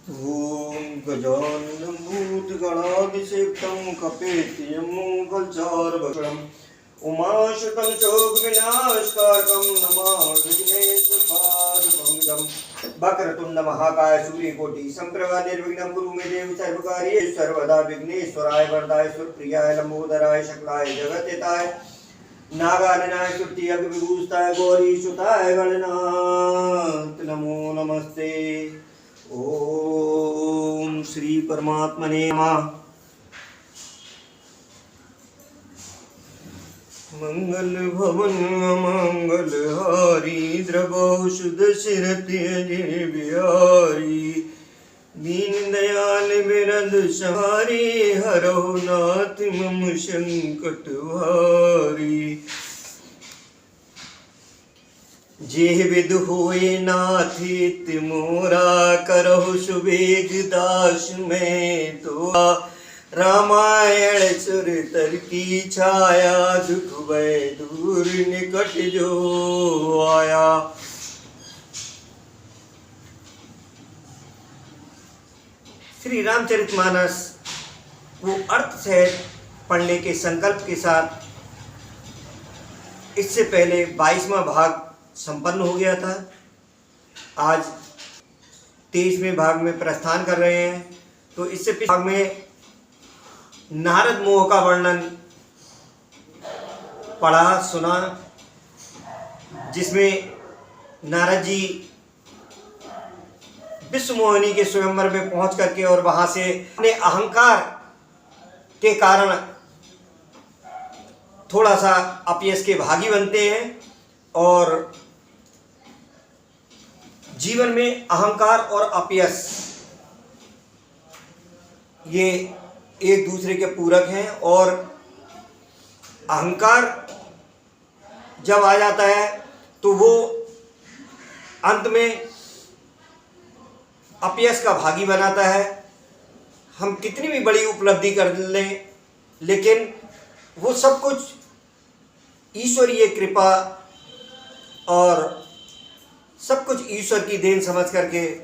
ॐ गजाननं भूतगणाभिषेक्तं कपेत्यमुफलचारुभक्षणम् उमाशुतं शोकविनाशकारकं नमामि विघ्नेश्वरपादपङ्कजम्। वक्रतुण्ड महाकाय सूर्यकोटि सम्प्रभा निर्विघ्नं कुरु मे देव सर्वकार्येषु सर्वदा। विघ्नेश्वराय वरदाय सुरप्रियाय लंबोदराय शुक्लाय जगद्धिताय नागाननाय स्तुति अग्निभूषिताय गौरीसुताय गणनाथ नमो नमस्ते। ओम श्री परमात्मने नमः। मंगल भवन मंगल हारी द्रवौषध सिरति अजय बिहारी दीन दयाल बिरद सहारी हरो नाथ मम संकट भारी। जे विद होए नाथित मोरा करहु सुबेग दास में तो रामायण सुरतर की छाया दुख भय दूर निकट जो आया। श्री रामचरितमानस को अर्थ से पढ़ने के संकल्प के साथ इससे पहले 22वां भाग संपन्न हो गया था। आज 23वें भाग में प्रस्थान कर रहे हैं। तो इससे पिछले भाग में नारद मोह का वर्णन पढ़ा सुना, जिसमें नारद जी विश्व मोहिनी के स्वयंवर में पहुंच करके और वहां से अपने अहंकार के कारण थोड़ा सा अपयश के भागी बनते हैं और जीवन में अहंकार और अपयश ये एक दूसरे के पूरक हैं। और अहंकार जब आ जाता है तो वो अंत में अपयश का भागी बनाता है। हम कितनी भी बड़ी उपलब्धि कर लें, लेकिन वो सब कुछ ईश्वरीय कृपा और सब कुछ ईश्वर की देन समझ करके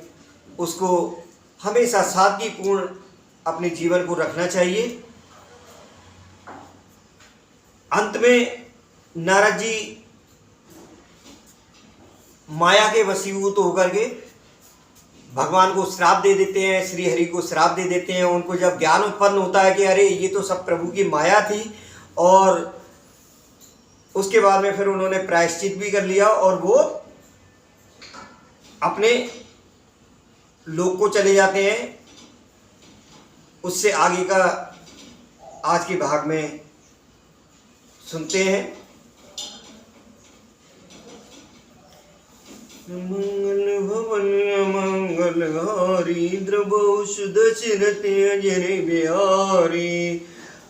उसको हमेशा सादगीपूर्ण अपने जीवन को रखना चाहिए। अंत में नारद जी माया के वशीभूत होकर के भगवान को श्राप दे देते हैं, श्री हरि को श्राप दे देते हैं। उनको जब ज्ञान उत्पन्न होता है कि अरे ये तो सब प्रभु की माया थी, और उसके बाद में फिर उन्होंने प्रायश्चित भी कर लिया और वो अपने लोक को चले जाते हैं। उससे आगे का आज के भाग में सुनते हैं। मंगल भवन मंगल हारी द्रवौषध सिरति अजय बिहारी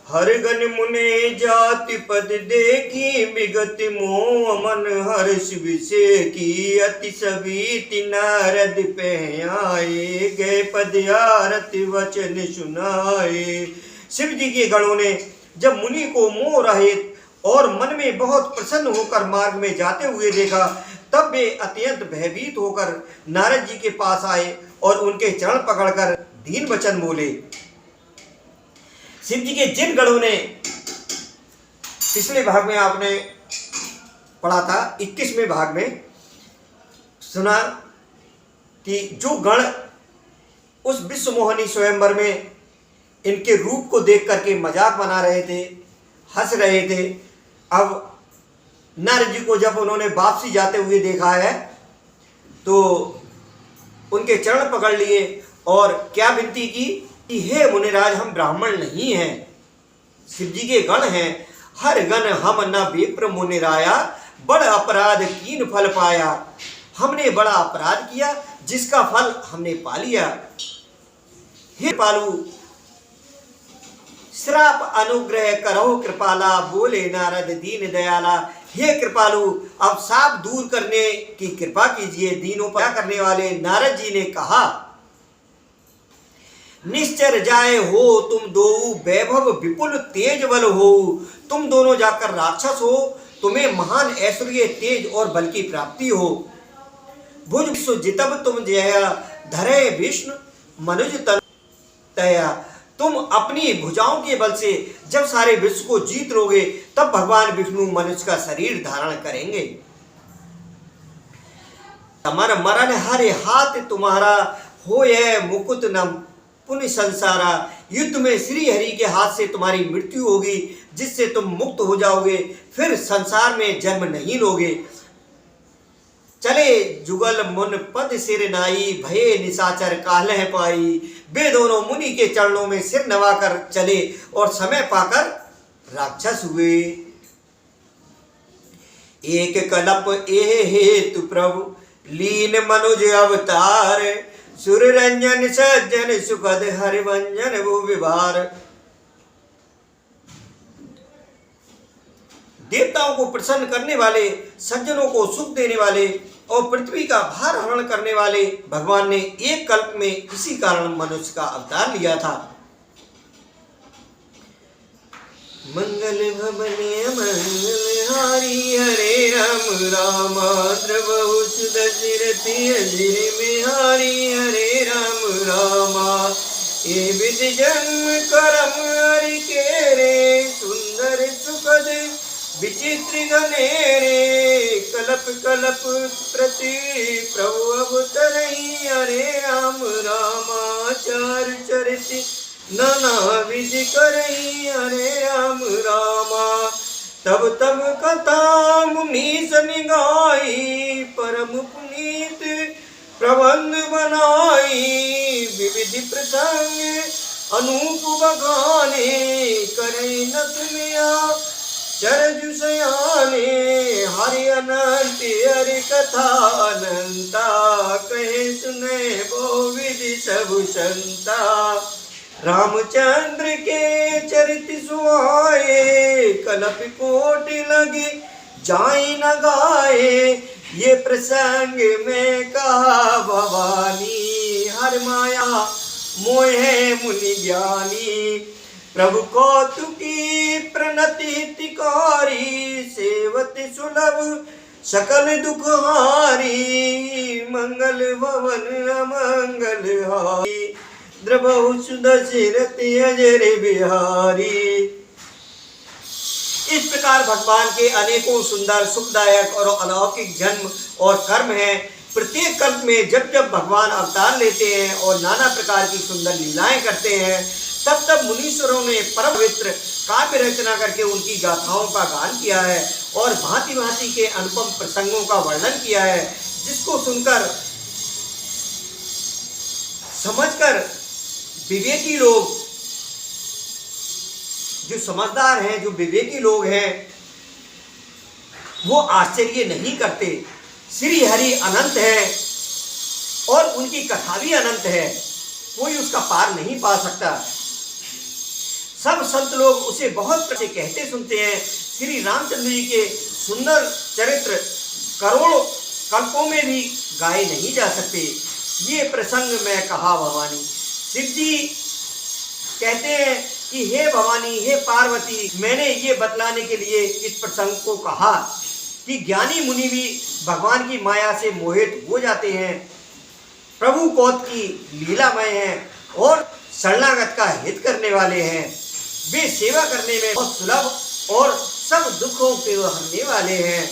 हर गण मुने जाति पद देखी विगत मोह मन हर्ष विषय की अति सभी नारद पे आए गए पद आरती वचन सुनाए। शिव जी के गणों ने जब मुनि को मोह रहित और मन में बहुत प्रसन्न होकर मार्ग में जाते हुए देखा, तब वे अत्यंत भयभीत होकर नारद जी के पास आए और उनके चरण पकड़कर दीन वचन बोले। शिव जी के जिन गणों ने पिछले भाग में आपने पढ़ा था, 21वें भाग में सुना कि जो गण उस विश्व मोहिनी स्वयंवर में इनके रूप को देख करके मजाक बना रहे थे, हंस रहे थे, अब नारद जी को जब उन्होंने वापसी जाते हुए देखा है तो उनके चरण पकड़ लिए और क्या विनती की कि हे मुनिराज, हम ब्राह्मण नहीं हैं, शिव जी के गण हैं। हर गण हम न विप्र मुनिराया, बड़ अपराध कीन फल पाया। हमने बड़ा अपराध किया जिसका फल हमने पा लिया। हे पालू, श्राप अनुग्रह करो कृपाला, बोले नारद दीन दयाला। हे कृपालु, अब साप दूर करने की कृपा कीजिए। दीनों पर करने वाले नारद जी ने कहा, निश्चर जाए हो तुम दो, वैभव विपुल तेज बल हो। तुम दोनों जाकर राक्षस हो, तुम्हें महान ऐश्वर्य तेज और बल की प्राप्ति हो। भुज विश्व जितब तुम जया, धरे विष्णु मनुज तनु तया, तुम अपनी भुजाओं के बल से जब सारे विश्व को जीत लोगे तब भगवान विष्णु मनुष्य का शरीर धारण करेंगे। तमर मरण हरे हाथ तुम्हारा, होए मुकुट न पुण्य संसारा। युद्ध में श्री हरि के हाथ से तुम्हारी मृत्यु होगी, जिससे तुम मुक्त हो जाओगे, फिर संसार में जन्म नहीं लोगे। चले जुगल मुन पद सिर नाई, भये निशाचर कालह पाई। वे दोनों मुनि के चरणों में सिर नवाकर चले और समय पाकर राक्षस हुए। एक कलप एह हेतु प्रभु लीन मनुज अवतार, सुर रंजन सज्जन सुखद हरिवंजन वो विभार। देवताओं को प्रसन्न करने वाले, सज्जनों को सुख देने वाले और पृथ्वी का भार हरण करने वाले भगवान ने एक कल्प में इसी कारण मनुष्य का अवतार लिया था। मंगल भवने मंगल हारी, हरे राम राम द्रवहुष दशरथी अजिर बिहारी, हरे राम रामा। ये विध जन्म करम हरि के रे, सुंदर सुखद विचित्र घनेरे। कलप कलप प्रति प्रभु अवतरई, हरे राम रामा। चार चरित नाना विधि करई, हरे राम रामा। तब तब कथा मुनि सनि गाई, परम पुनीत प्रबंध बनाई। विविध प्रसंग अनूप बखाने, करे न सुनिया चरजु सयाने। हरि अनंत हरि कथा अनंता, कहे सुने वो विधि सब संता। रामचंद्र के चरित सुहाए, कलप कोटि लगे जाई न गाए। ये प्रसंग में कहा भवानी, हर माया मोहे मुनि ज्ञानी। प्रभु कौतुकी प्रणति तिकारी, सेवति सुलभ सकल दुख हारी। मंगल भवन अमंगल हारी, द्रवहुष दशरथी अजर बिहारी। इस प्रकार भगवान के अनेकों सुंदर सुखदायक और अलौकिक जन्म और कर्म हैं। प्रत्येक कल्प में जब जब भगवान अवतार लेते हैं और नाना प्रकार की सुंदर लीलाएं करते हैं, तब तब मुनीश्वरों ने परम पवित्र काव्य रचना करके उनकी गाथाओं का गान किया है और भांति भांति के अनुपम प्रसंगों का वर्णन किया है, जिसको सुनकर समझकर विवेकी लोग, जो समझदार हैं, जो विवेकी लोग हैं, वो आश्चर्य नहीं करते। श्री हरि अनंत है और उनकी कथा भी अनंत है, कोई उसका पार नहीं पा सकता। सब संत लोग उसे बहुत से कहते सुनते हैं। श्री रामचंद्र जी के सुंदर चरित्र करोड़ों कल्पों में भी गाए नहीं जा सकते। ये प्रसंग मैं कहा भवानी। शिव जी कहते हैं कि हे भवानी, हे पार्वती, मैंने ये बतलाने के लिए इस प्रसंग को कहा कि ज्ञानी मुनि भी भगवान की माया से मोहित हो जाते हैं। प्रभु कौत की लीलामय हैं और शरणागत का हित करने वाले हैं। वे सेवा करने में बहुत सुलभ और सब दुखों के हरने वाले हैं।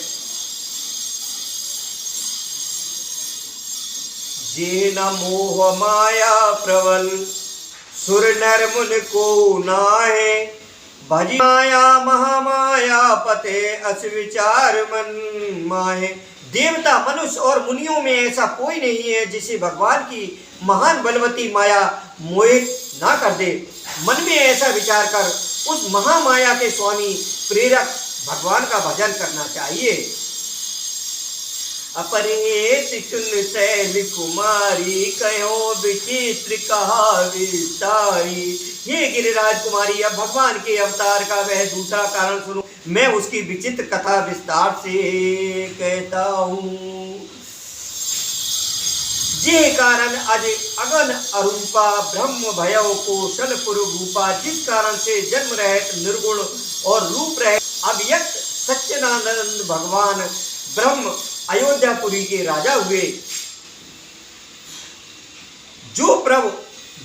जे न मोह माया प्रबल, सुर नर मुन को नाहे। भज माया महामाया पते, अस विचार मन माहे। देवता, मनुष्य और मुनियों में ऐसा कोई नहीं है जिसे भगवान की महान बलवती माया मोहित ना कर दे। मन में ऐसा विचार कर उस महामाया के स्वामी प्रेरक भगवान का भजन करना चाहिए। अपरिहित चुन शैल कुमारी, कहो विचित्र कहा विस्तारी। हे गिरिराज कुमारी, अब भगवान के अवतार का वह दूसरा कारण सुनो। मैं उसकी विचित्र कथा विस्तार से कहता हूँ। जे कारण अज अगन अरूपा, ब्रह्म भयो कौशल पुरुभूपा। जिस कारण से जन्म रहित निर्गुण और रूप रहित अव्यक्त सच्चिदानंद भगवान ब्रह्म अयोध्यापुरी के राजा हुए। जो प्रभु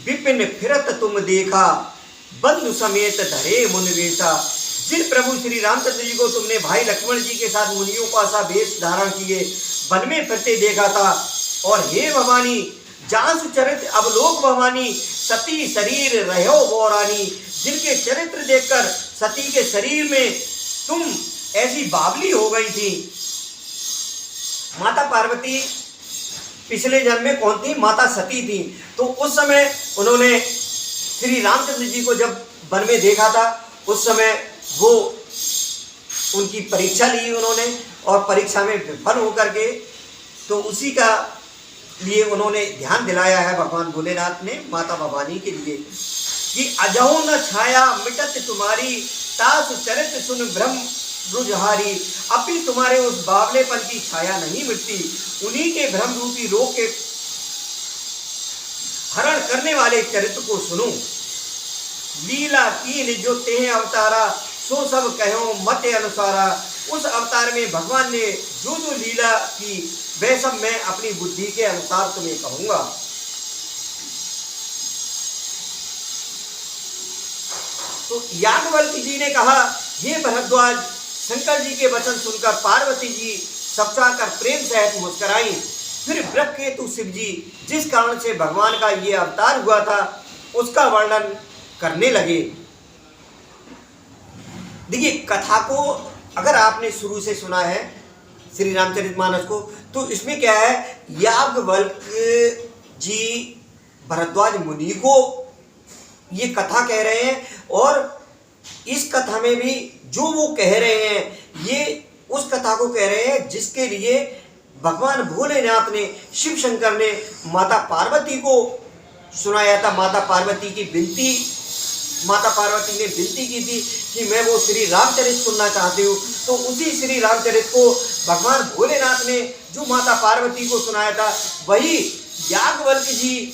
विपिन फिरत तुम देखा, बंधु समेत धरे मुनि वेशा। जिन प्रभु श्री रामचंद्र जी को तुमने भाई लक्ष्मण जी के साथ मुनियों का सा वेश धारण किए वन में फिरते देखा था, और हे भवानी जांसु चरित्र अवलोक भवानी, सती शरीर रहो गौरानी। जिनके चरित्र देखकर सती के शरीर में तुम ऐसी बावली हो गई थी। माता पार्वती पिछले जन्म में कौन थी? माता सती थी। तो उस समय उन्होंने श्री रामचंद्र जी को जब वन में देखा था, उस समय वो उनकी परीक्षा ली उन्होंने, और परीक्षा में विफल होकर के तो उसी का लिए उन्होंने ध्यान दिलाया है भगवान भोलेनाथ ने माता भवानी के लिए कि अजहु न छाया मिटत तुम्हारी, तासु चरित्र सुन ब्रह्म रुझहारी। अभी तुम्हारे उस बावलेपन की छाया नहीं मिटती, उन्हीं के भ्रम रूपी रोग के हरण करने वाले चरित्र को सुनो। लीला कीन जो तेह अवतारा, सो सब कहो मत अनुसारा। उस अवतार में भगवान ने जो जो लीला की वह सब मैं अपनी बुद्धि के अनुसार तुम्हें कहूंगा। तो याज्ञवल्क्य जी ने कहा, हे भरद्वाज, शंकर जी के वचन सुनकर पार्वती जी सपचाकर प्रेम सहित मुस्कुराई। फिर ब्रह्मकेतु शिव जी जिस कारण से भगवान का ये अवतार हुआ था उसका वर्णन करने लगे। देखिए, कथा को अगर आपने शुरू से सुना है श्री रामचरितमानस को, तो इसमें क्या है, याज्ञवल्क्य जी भरद्वाज मुनि को ये कथा कह रहे हैं, और इस कथा में भी जो वो कह रहे हैं ये उस कथा को कह रहे हैं जिसके लिए भगवान भोलेनाथ ने, शिव शंकर ने माता पार्वती को सुनाया था। माता पार्वती ने विनती की थी कि मैं वो श्री रामचरित सुनना चाहती हूँ। तो उसी श्री रामचरित को भगवान भोलेनाथ ने जो माता पार्वती को सुनाया था, वही याज्ञवल्क्य जी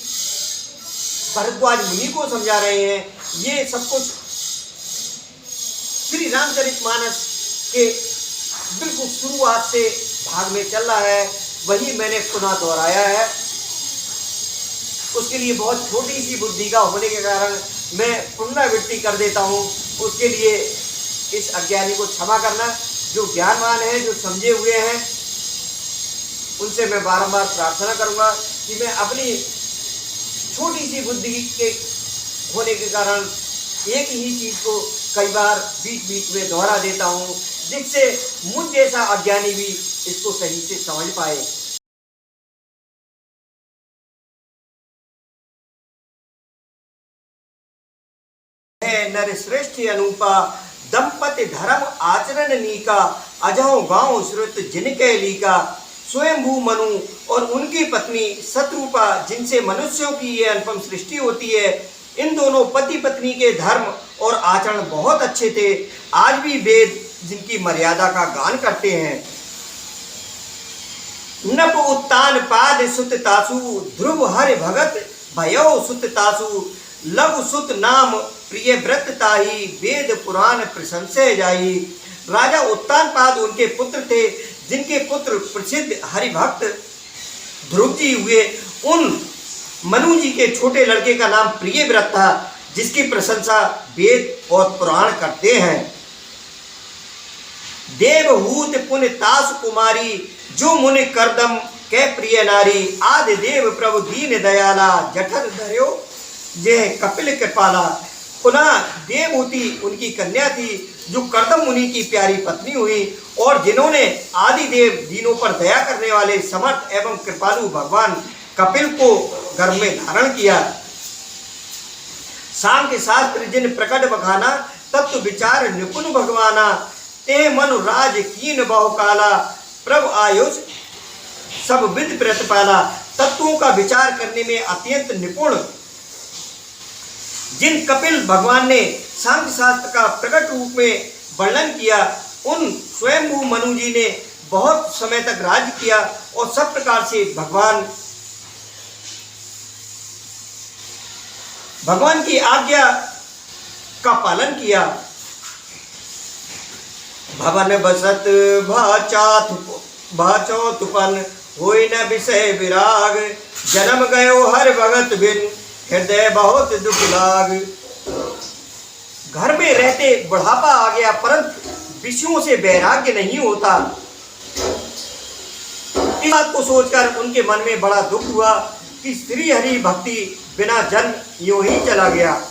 भरद्वाज मुनि को समझा रहे हैं। ये सब कुछ श्री रामचरितमानस के बिल्कुल शुरुआत से भाग में चल रहा है, वही मैंने पुनः दोहराया है। उसके लिए बहुत छोटी सी बुद्धि का होने के कारण मैं पुनरावृत्ति कर देता हूँ। उसके लिए इस अज्ञानी को क्षमा करना। जो ज्ञानवान है, जो समझे हुए हैं, उनसे मैं बारंबार प्रार्थना करूँगा कि मैं अपनी छोटी सी बुद्धि के होने के कारण एक ही चीज़ को कई बार बीच बीच में दोहरा देता हूँ, जिससे मुझ जैसा अज्ञानी भी इसको सही से समझ पाए। नर श्रेष्ठ अनुपा, दंपति धर्म आचरण नीका। अजहु गांव श्रुत जिनके लीका। स्वयंभू मनु और उनकी पत्नी शत्रुपा, जिनसे मनुष्यों की ये अनुपम सृष्टि होती है। इन दोनों पति पत्नी के धर्म और आचरण बहुत अच्छे थे। आज भी वेद जिनकी मर्यादा का गान करते हैं। नप उत्तान पाद सुत तासु, ध्रुव हरि भगत भयो सुत तासु। लघु सुत नाम प्रिय व्रत ताही, वेद पुराण प्रशंसे जाई। राजा उत्तानपाद उनके पुत्र थे, जिनके पुत्र प्रसिद्ध हरिभक्त ध्रुव जी हुए। उन मनु जी के छोटे लड़के का नाम प्रियव्रत था, जिसकी प्रशंसा वेद और पुराण करते हैं। देवहूत पुण्य तास कुमारी, जो मुनि करदम के प्रिय नारी। आदि देव प्रभु दीन दयाला, जठर धर्यो जे कपिल कृपाला। पुनः देवहूति उनकी कन्या थी, जो करदम मुनि की प्यारी पत्नी हुई, और जिन्होंने आदि देव दीनों पर दया करने वाले समर्थ एवं कृपालु भगवान कपिल को गर्भ में धारण किया। शाम के शास्त्र जिन प्रकट बखाना, तत्व विचार निपुण भगवाना। ते मनु राज कीन बहुकाला, प्रभु आयुष सब विद प्रतिपाला। तत्वों का विचार करने में अत्यंत निपुण जिन कपिल भगवान ने सांख्य शास्त्र का प्रकट रूप में वर्णन किया, उन स्वयंभू मनु जी ने बहुत समय तक राज्य किया और सब प्रकार से भगवान की आज्ञा का पालन किया। भवन बसत भाचौतुपन, होय न विषय विराग। जन्म गयो हर भगत बिन, हृदय बहुत दुख लाग। घर में रहते बुढ़ापा आ गया, परंतु विषयों से वैराग्य नहीं होता। इस बात को सोचकर उनके मन में बड़ा दुख हुआ कि श्री हरि भक्ति बिना जन्म यूं ही चला गया।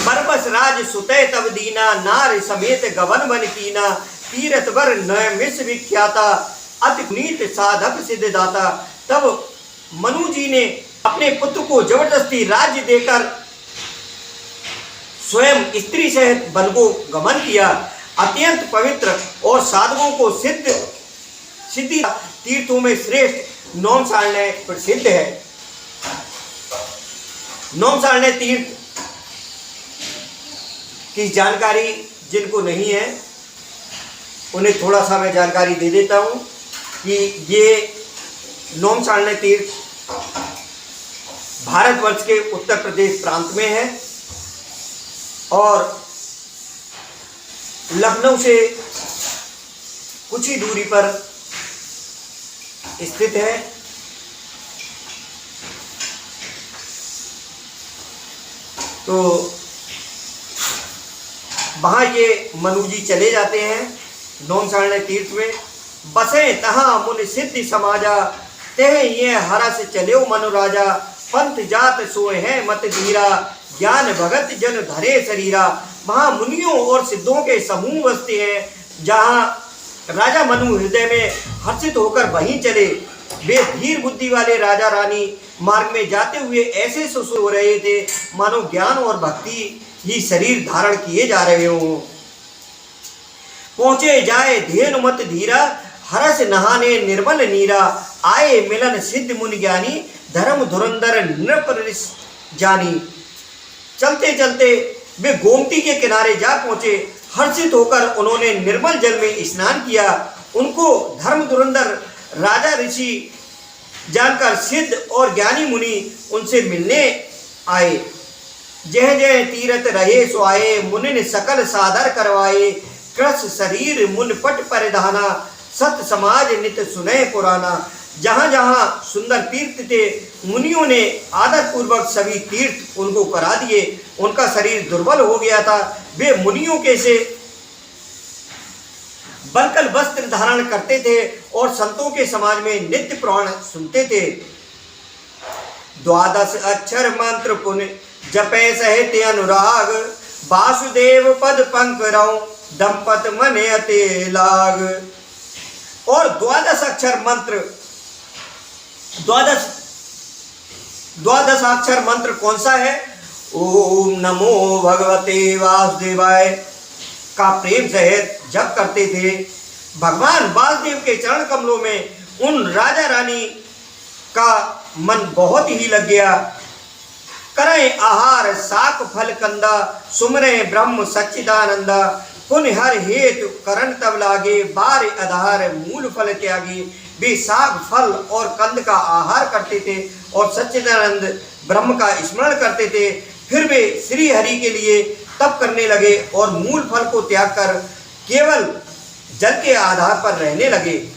बरबस राज सुतय तब दीना, नार समेत गवन बन कीना, तीरथ बर नयमिष विख्याता, अति पुनीत साधक सिद्ध दाता। तब मनु जी ने अपने पुत्र को जबरदस्ती राज्य देकर स्वयं स्त्री सहित वन को गमन किया। अत्यंत पवित्र और साधकों को सिद्धि तीर्थों में श्रेष्ठ नौमसालय प्रसिद्ध है। नौमसालय तीर्थ की जानकारी जिनको नहीं है उन्हें थोड़ा सा मैं जानकारी दे देता हूँ कि ये नौमसालय तीर्थ भारतवर्ष के उत्तर प्रदेश प्रांत में है और लखनऊ से कुछ ही दूरी पर स्थित है। तो वहाँ ये मनु जी चले जाते हैं नौमसालय तीर्थ में। बसे तहाँ मुनि सिद्धि समाजा, तह ये हरस चले मनु राजा, पंथ जात सोए है मत धीरा, ज्ञान भगत जन धरे शरीरा। वहाँ मुनियों और सिद्धों के समूह बसते हैं, जहाँ राजा मनु हृदय में हर्षित होकर वहीं चले। वे धीर बुद्धि वाले राजा रानी मार्ग में जाते हुए ऐसे सुसु हो रहे थे मानो ज्ञान और भक्ति ही शरीर धारण किए जा रहे हों। पहुँचे जाए धेनु मत धीरा, हरस नहाने निर्मल नीरा, आए मिलन सिद्ध मुनि ज्ञानी, धर्म धुरंधर नृप जानी। चलते चलते वे गोमती के किनारे जा पहुंचे। हर्षित होकर उन्होंने निर्मल जल में स्नान किया। उनको धर्म धुरंधर राजा ऋषि जानकर सिद्ध और ज्ञानी मुनि उनसे मिलने आए। जह जह तीरथ रहे सो आए, मुनि ने सकल सादर करवाए, कृष शरीर मुनपट परिधाना, सत समाज नित सुने पुराना। जहाँ जहाँ सुंदर तीर्थ थे मुनियों ने आदर पूर्वक सभी तीर्थ उनको करा दिए। उनका शरीर दुर्बल हो गया था। वे मुनियों के से बलकल वस्त्र धारण करते थे और संतों के समाज में नित्य पुराण सुनते थे। 12 अक्षर मंत्र पुण्य जपे सहित अनुराग, वासुदेव पद पंकरौ दंपत मने अते लाग। और 12 अक्षर मंत्र 12 अक्षर मंत्र कौन सा है? ओम नमो भगवते वासुदेवाय का प्रेम सहित जप करते थे। भगवान वासुदेव के चरण कमलों में उन राजा रानी का मन बहुत ही लग गया। करें आहार साक फल कंदा, सुमरे ब्रह्म सच्चिदानंदा, पुण्य हर हेतु करण तब लागे, बार आधार मूल फल त्यागी। वे साग फल और कंद का आहार करते थे और सच्चिदानंद ब्रह्म का स्मरण करते थे। फिर वे श्री हरि के लिए तप करने लगे और मूल फल को त्याग कर केवल जल के आधार पर रहने लगे।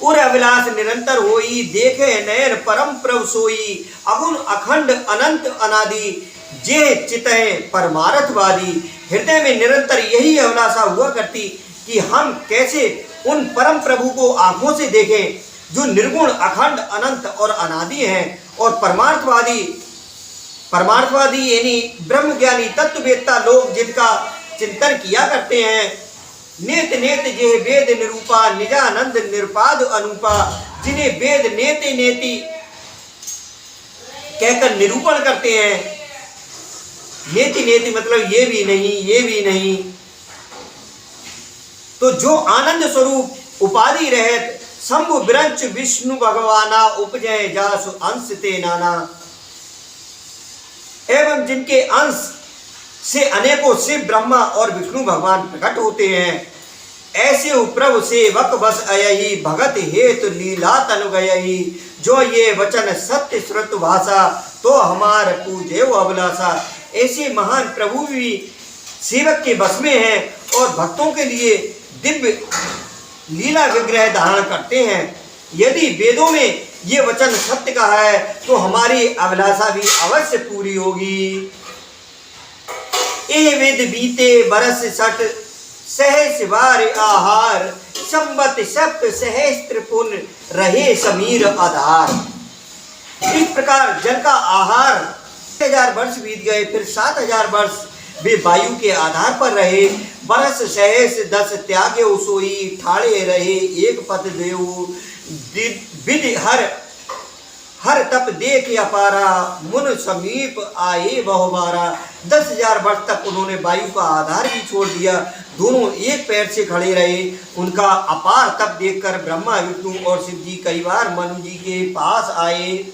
उर अभिलाष निरंतर होई, देखे नयन परम प्रभु सोई, अगुण अखंड अनंत अनादि, जे चितय परमार्थवादी। हृदय में निरंतर यही अभिलाषा हुआ करती कि हम कैसे उन परम प्रभु को आंखों से देखें जो निर्गुण अखंड अनंत और अनादि हैं और परमार्थवादी यानी ब्रह्मज्ञानी तत्ववेत्ता लोग जिनका चिंतन किया करते हैं। नेत नेत जे वेद निरूपा, निजानंद निरपाद अनुपा, जिन्हें वेद नेति नेति कहकर निरूपण करते हैं। नेति नेति मतलब ये भी नहीं ये भी नहीं। तो जो आनंद स्वरूप उपाधि रहित शंभु विरंच विष्णु भगवाना, उपजय जासु अंश ते नाना। एवं जिनके अंश से अनेकों शिव ब्रह्मा और विष्णु भगवान प्रकट होते हैं, ऐसे प्रभु सेवक बस अयहि, भगत हेतु लीला तनु गयहि। जो ये वचन सत्य श्रुत भाषा, तो हमार पूजे वो अभिलाषा। ऐसे महान प्रभु भी सेवक के बस में हैं और भक्तों के लिए दिव्य लीला विग्रह धारण करते हैं। यदि वेदों में ये वचन सत्य का है तो हमारी अभिलाषा भी अवश्य पूरी होगी। ए वेद बीते बरस सठ सहस बार आहार, संबत सप्त सहस्त्र पुन रहे समीर आधार। इस प्रकार जल का आहार 1000 वर्ष बीत गए, फिर 7000 वर्ष वे वायु के आधार पर रहे। बरस सहस 10 त्यागे सोई, ठाड़े रहे एक पद देव। विधि हर तप देख अपारा, मुन समीप आए बहुबारा। 10,000 वर्ष तक उन्होंने वायु का आधार भी छोड़ दिया, दोनों एक पैर से खड़े रहे। उनका अपार तप देखकर ब्रह्मा विष्णु और शिव जी कई बार मनु जी के पास आए।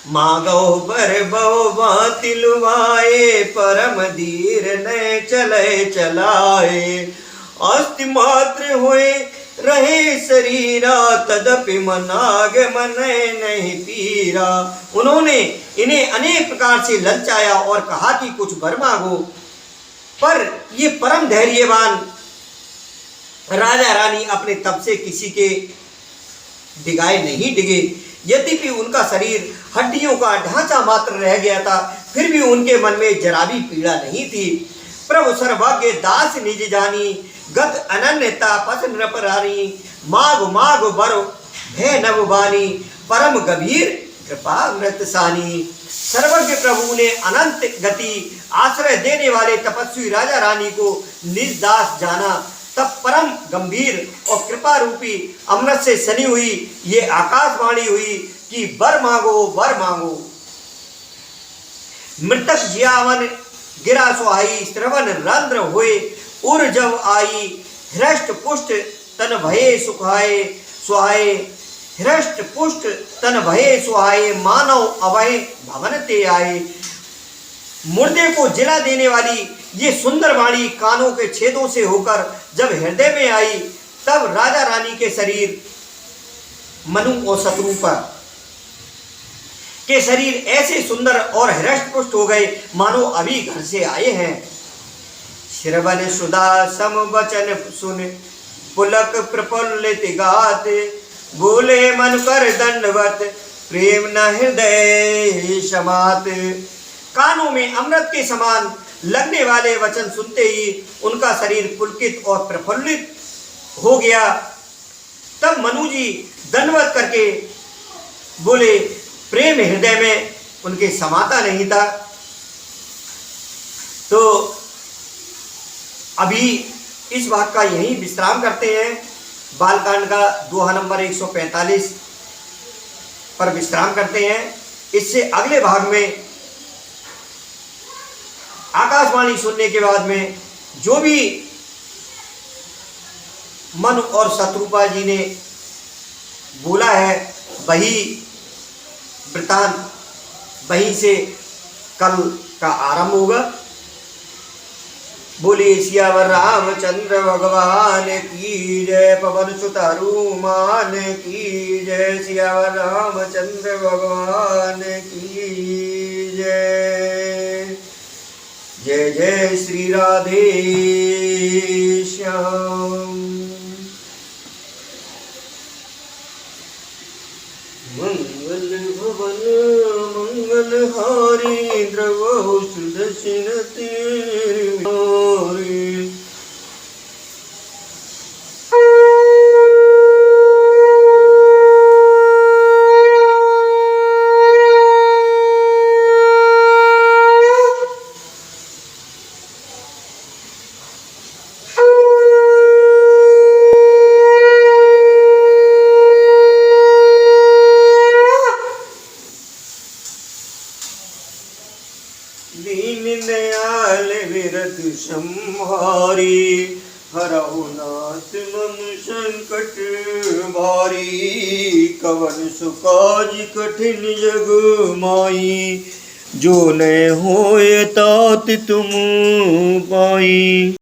मागो बर बहु तिलवाए, परम धीर न चले चलाए। अस्थि मात्र हुए रहे शरीरा, तदपि मनाग मन नहीं पीरा। उन्होंने इन्हें अनेक प्रकार से ललचाया और कहा कि कुछ वर मांगो, पर ये परम धैर्यवान राजा रानी अपने तप से किसी के डिगाए नहीं डिगे। यद्यपि उनका शरीर हड्डियों का ढांचा मात्र रह गया था, फिर भी उनके मन में जरा भी पीड़ा नहीं थी। प्रभु सर्वज्ञ दास निज जानी, गत अनन्यता पस नृपरानी। माग माग बरो भय नव बानी, परम गंभीर कृपा मृत सानी। सर्वज्ञ प्रभु ने अनंत गति आश्रय देने वाले तपस्वी राजा रानी को निज दास जाना। तब परम गंभीर और कृपा रूपी अमृत से सनी हुई ये आकाशवाणी हुई कि वर मांगो वर मांगो। मृतक जियावन गिरा सुहाई, श्रवण रंध्र हुए उर जब आई। हृष्ट पुष्ट तन भये सुखाए सुहाए, हृष्ट पुष्ट तन भये सुहाए। मानव अवय भवन ते आए। मुर्दे को जिला देने वाली ये सुंदर वाणी कानों के छेदों से होकर जब हृदय में आई, तब राजा रानी के शरीर मनु और शत्रुपा के शरीर ऐसे सुंदर और हृष्ट पुष्ट हो गए मानो अभी घर से आए हैं। श्रवण सुधा सम वचन सुन, पुलक प्रफुल्लित गात। बोले मन कर दंडवत, प्रेम न हृदय समात। कानों में अमृत के समान लगने वाले वचन सुनते ही उनका शरीर पुलकित और प्रफुल्लित हो गया। तब मनु जी दंडवत करके बोले, प्रेम हृदय में उनके समाता नहीं था। तो अभी इस भाग का यहीं विश्राम करते हैं। बालकांड का दोहा नंबर 145 पर विश्राम करते हैं। इससे अगले भाग में आकाशवाणी सुनने के बाद में जो भी मनु और शत्रुपा जी ने बोला है वही वृतांत, वहीं से कल का आरंभ होगा। बोले सियावर रामचंद्र भगवान की जय, पवन सुत हनुमान की जय। सियावर रामचंद्र भगवान की जय। जय जय श्री राधे श्याम। मंगल भवन मंगल हारी, द्रवहु सुदर्शन तेरे हारी। दीनदयाल विरत संहारी, हरहु नाथ मम संकट भारी। कवन सुकाज कठिन जग माई, जो न होय तात तुम पाई।